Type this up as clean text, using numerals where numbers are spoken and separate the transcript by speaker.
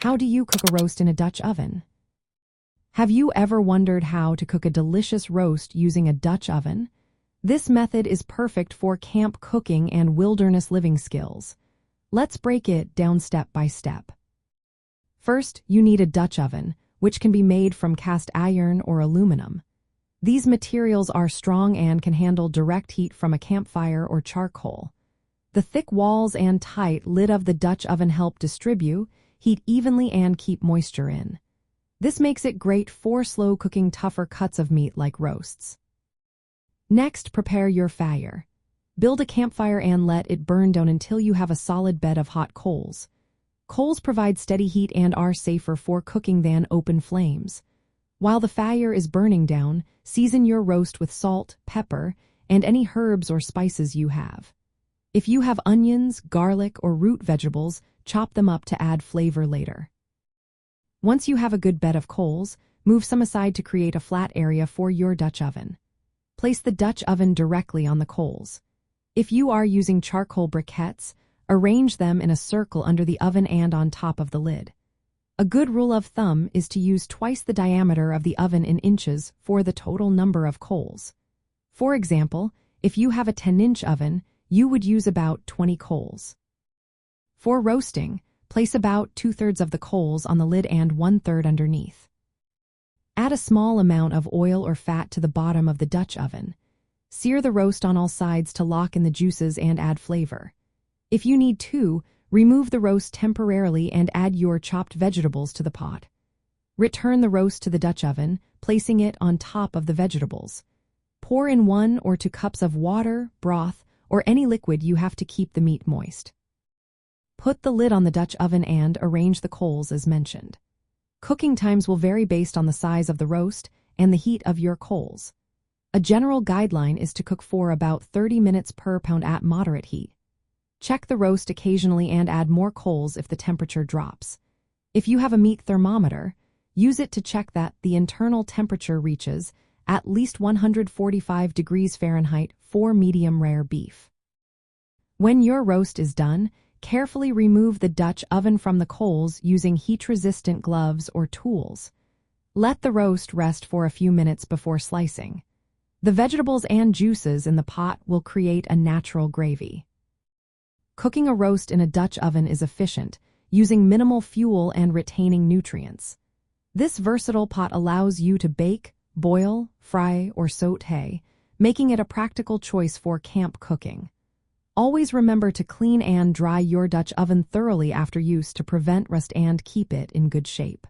Speaker 1: How do you cook a roast in a Dutch oven? Have you ever wondered how to cook a delicious roast using a Dutch oven? This method is perfect for camp cooking and wilderness living skills. Let's break it down step by step. First, you need a Dutch oven, which can be made from cast iron or aluminum. These materials are strong and can handle direct heat from a campfire or charcoal. The thick walls and tight lid of the Dutch oven help distribute heat evenly and keep moisture in. This makes it great for slow-cooking tougher cuts of meat like roasts. Next, prepare your fire. Build a campfire and let it burn down until you have a solid bed of hot coals. Coals provide steady heat and are safer for cooking than open flames. While the fire is burning down, season your roast with salt, pepper, and any herbs or spices you have. If you have onions, garlic, or root vegetables, chop them up to add flavor later. Once you have a good bed of coals, move some aside to create a flat area for your Dutch oven. Place the Dutch oven directly on the coals. If you are using charcoal briquettes, arrange them in a circle under the oven and on top of the lid. A good rule of thumb is to use twice the diameter of the oven in inches for the total number of coals. For example, if you have a 10-inch oven, you would use about 20 coals. For roasting, place about 2/3 of the coals on the lid and 1/3 underneath. Add a small amount of oil or fat to the bottom of the Dutch oven. Sear the roast on all sides to lock in the juices and add flavor. If you need to, remove the roast temporarily and add your chopped vegetables to the pot. Return the roast to the Dutch oven, placing it on top of the vegetables. Pour in 1 or 2 cups of water, broth, or any liquid you have to keep the meat moist. Put the lid on the Dutch oven and arrange the coals as mentioned. Cooking times will vary based on the size of the roast and the heat of your coals. A general guideline is to cook for about 30 minutes per pound at moderate heat. Check the roast occasionally and add more coals if the temperature drops. If you have a meat thermometer, use it to check that the internal temperature reaches at least 145 degrees Fahrenheit for medium rare beef. When your roast is done, carefully remove the Dutch oven from the coals using heat-resistant gloves or tools. Let the roast rest for a few minutes before slicing. The vegetables and juices in the pot will create a natural gravy. Cooking a roast in a Dutch oven is efficient, using minimal fuel and retaining nutrients. This versatile pot allows you to bake, boil, fry, or sauté, making it a practical choice for camp cooking. Always remember to clean and dry your Dutch oven thoroughly after use to prevent rust and keep it in good shape.